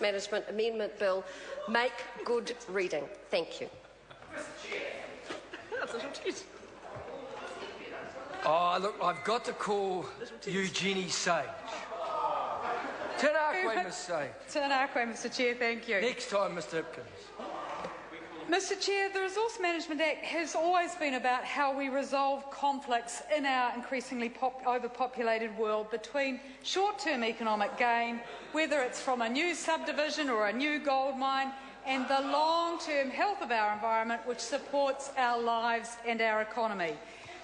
Resource Management Amendment Bill make good reading? Thank you. Oh, look, I've got to call Eugenie Sage. Tēnā koe, Ms Sage. Tēnā koe, Mr Chair, thank you. Next time, Mr Hipkins. Mr Chair, the Resource Management Act has always been about how we resolve conflicts in our increasingly overpopulated world between short-term economic gain, whether it's from a new subdivision or a new gold mine, and the long-term health of our environment, which supports our lives and our economy.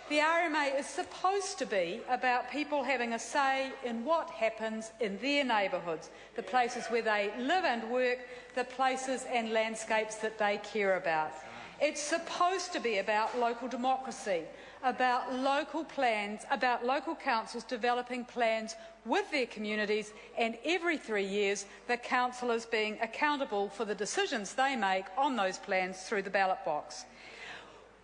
The RMA is supposed to be about people having a say in what happens in their neighbourhoods, the places where they live and work, the places and landscapes that they care about. It's supposed to be about local democracy, about local plans, about local councils developing plans with their communities, and every 3 years the councillors being accountable for the decisions they make on those plans through the ballot box.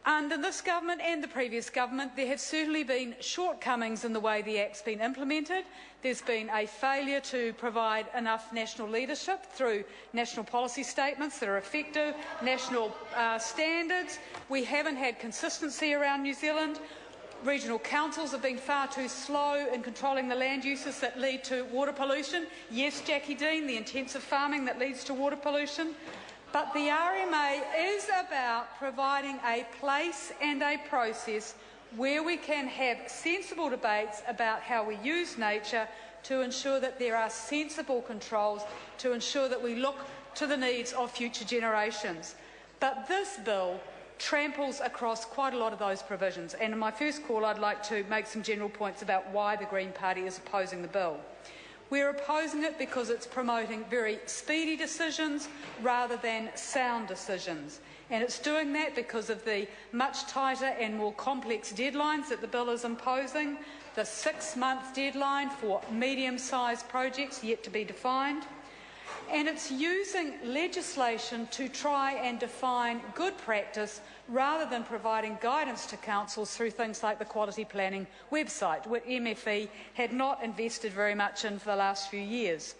Under this government and the previous government, there have certainly been shortcomings in the way the Act's been implemented. There's been a failure to provide enough national leadership through national policy statements that are effective, national standards. We haven't had consistency around New Zealand. Regional councils have been far too slow in controlling the land uses that lead to water pollution. Yes, Jackie Dean, the intensive farming that leads to water pollution. But the RMA is about providing a place and a process where we can have sensible debates about how we use nature to ensure that there are sensible controls, to ensure that we look to the needs of future generations. But this bill tramples across quite a lot of those provisions, and in my first call I'd like to make some general points about why the Green Party is opposing the bill. We're opposing it because it's promoting very speedy decisions rather than sound decisions. And it's doing that because of the much tighter and more complex deadlines that the bill is imposing, the 6-month deadline for medium-sized projects yet to be defined. And it's using legislation to try and define good practice rather than providing guidance to councils through things like the Quality Planning website, which MFE had not invested very much in for the last few years.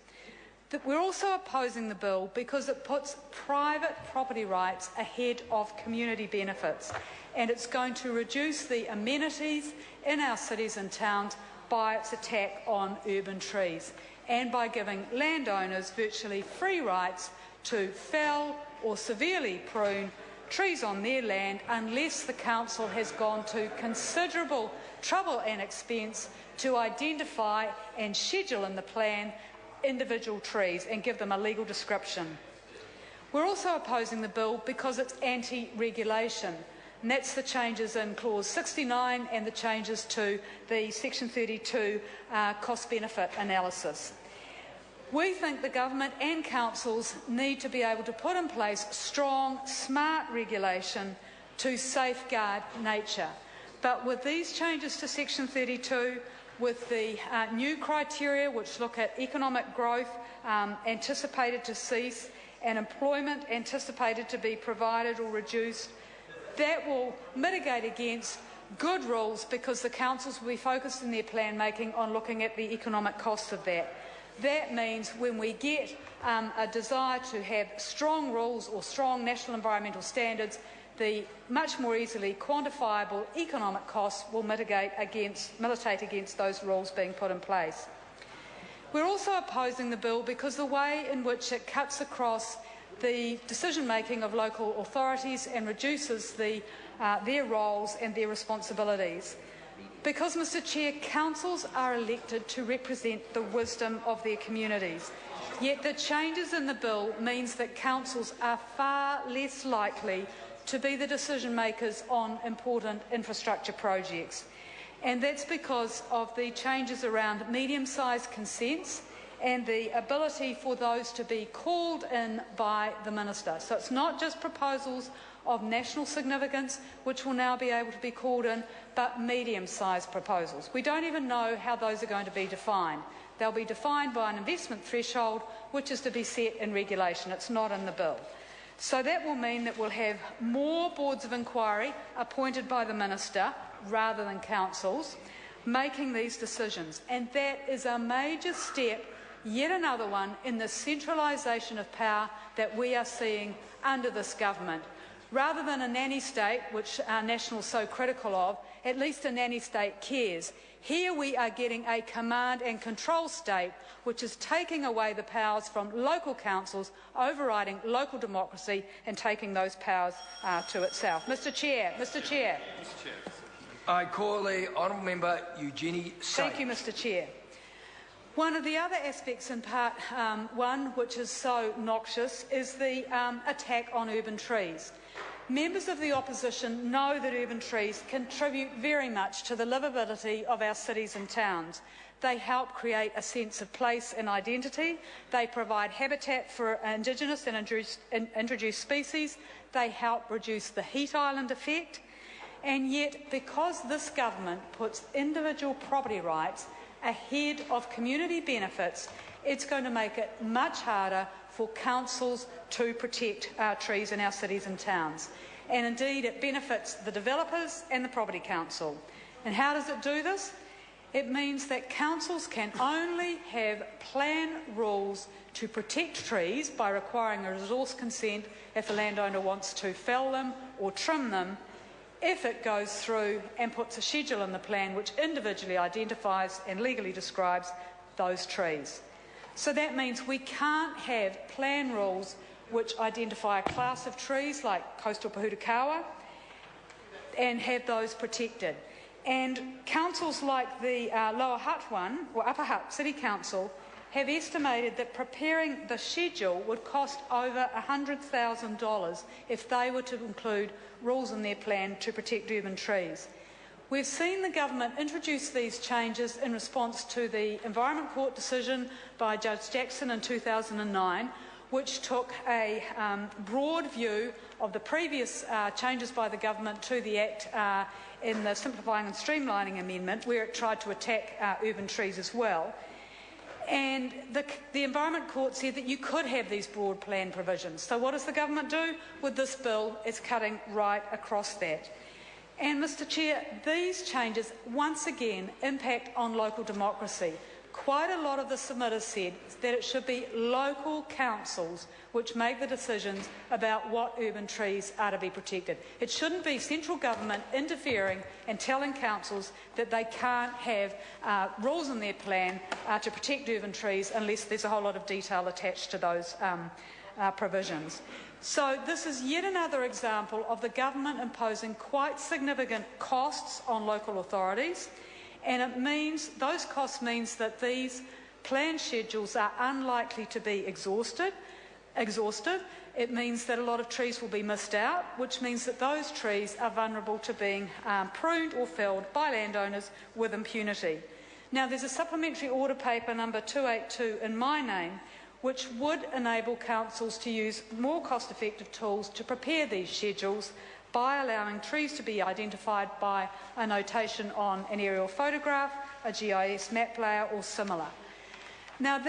We're also opposing the bill because it puts private property rights ahead of community benefits, and it's going to reduce the amenities in our cities and towns by its attack on urban trees, and by giving landowners virtually free rights to fell or severely prune trees on their land unless the council has gone to considerable trouble and expense to identify and schedule in the plan individual trees and give them a legal description. We're also opposing the bill because it's anti-regulation, and that's the changes in Clause 69 and the changes to the Section 32 cost-benefit analysis. We think the government and councils need to be able to put in place strong, smart regulation to safeguard nature. But with these changes to Section 32, with the new criteria which look at economic growth anticipated to cease and employment anticipated to be provided or reduced, that will mitigate against good rules because the councils will be focused in their plan making on looking at the economic costs of that. That means when we get a desire to have strong rules or strong national environmental standards, the much more easily quantifiable economic costs will militate against those rules being put in place. We're also opposing the bill because the way in which it cuts across the decision-making of local authorities and reduces their roles and their responsibilities. Because, Mr Chair, councils are elected to represent the wisdom of their communities, yet the changes in the bill means that councils are far less likely to be the decision makers on important infrastructure projects. And that's because of the changes around medium-sized consents and the ability for those to be called in by the Minister. So it's not just proposals of national significance which will now be able to be called in, but medium-sized proposals. We don't even know how those are going to be defined. They'll be defined by an investment threshold which is to be set in regulation. It's not in the bill. So that will mean that we'll have more boards of inquiry appointed by the Minister rather than councils making these decisions, and that is a major step yet another one in the centralisation of power that we are seeing under this government. Rather than a nanny state, which our Nationals are so critical of, at least a nanny state cares. Here we are getting a command and control state which is taking away the powers from local councils, overriding local democracy and taking those powers to itself. Mr Chair. I call the honourable member Eugenie Say. Thank you, Mr Chair. One of the other aspects in Part 1 which is so noxious is the attack on urban trees. Members of the opposition know that urban trees contribute very much to the livability of our cities and towns. They help create a sense of place and identity. They provide habitat for Indigenous and introduced species. They help reduce the heat island effect. And yet, because this government puts individual property rights ahead of community benefits, it's going to make it much harder for councils to protect our trees in our cities and towns. And indeed, it benefits the developers and the property council. And how does it do this? It means that councils can only have plan rules to protect trees by requiring a resource consent if a landowner wants to fell them or trim them, if it goes through and puts a schedule in the plan which individually identifies and legally describes those trees. So that means we can't have plan rules which identify a class of trees like coastal Pahutakawa and have those protected. And councils like the Lower Hutt one, or Upper Hutt City Council, have estimated that preparing the schedule would cost over $100,000 if they were to include rules in their plan to protect urban trees. We've seen the government introduce these changes in response to the Environment Court decision by Judge Jackson in 2009, which took a broad view of the previous changes by the government to the Act in the Simplifying and Streamlining Amendment, where it tried to attack urban trees as well. And the Environment Court said that you could have these broad plan provisions. So what does the government do? With this bill, it's cutting right across that. And, Mr Chair, these changes once again impact on local democracy. Quite a lot of the submitters said that it should be local councils which make the decisions about what urban trees are to be protected. It shouldn't be central government interfering and telling councils that they can't have rules in their plan to protect urban trees unless there's a whole lot of detail attached to those provisions. So this is yet another example of the government imposing quite significant costs on local authorities, and those costs means that these plan schedules are unlikely to be exhausted. It means that a lot of trees will be missed out, which means that those trees are vulnerable to being pruned or felled by landowners with impunity. Now, there's a supplementary order paper number 282 in my name, which would enable councils to use more cost-effective tools to prepare these schedules by allowing trees to be identified by a notation on an aerial photograph, a GIS map layer or similar. Now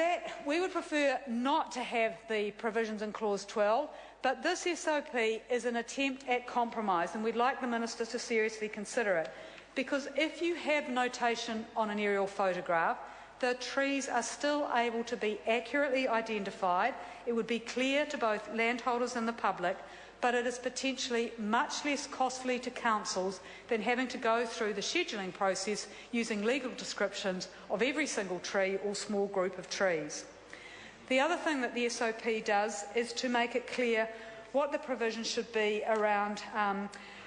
we would prefer not to have the provisions in Clause 12, but this SOP is an attempt at compromise and we'd like the Minister to seriously consider it. Because if you have notation on an aerial photograph, the trees are still able to be accurately identified. It would be clear to both landholders and the public, but it is potentially much less costly to councils than having to go through the scheduling process using legal descriptions of every single tree or small group of trees. The other thing that the SOP does is to make it clear what the provision should be around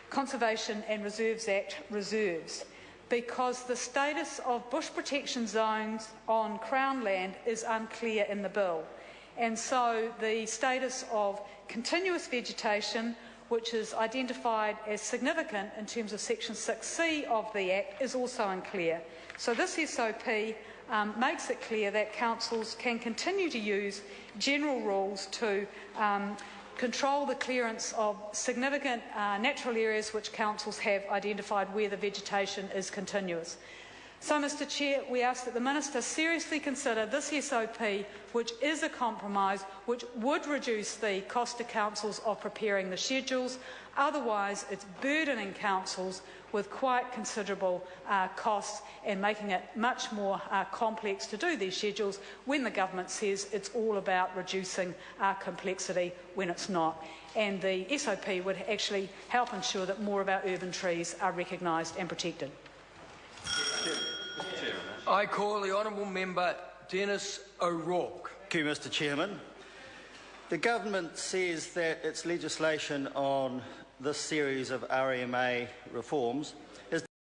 Conservation and Reserves Act reserves, because the status of bush protection zones on Crown land is unclear in the bill. And so the status of continuous vegetation, which is identified as significant in terms of Section 6C of the Act, is also unclear. So this SOP makes it clear that councils can continue to use general rules to control the clearance of significant natural areas which councils have identified where the vegetation is continuous. So, Mr Chair, we ask that the Minister seriously consider this SOP, which is a compromise, which would reduce the cost to councils of preparing the schedules. Otherwise, it's burdening councils with quite considerable costs and making it much more complex to do these schedules when the government says it's all about reducing complexity when it's not. And the SOP would actually help ensure that more of our urban trees are recognised and protected. I call the honourable member Dennis O'Rourke. Thank you, Mr Chairman. The government says that its legislation on this series of RMA reforms is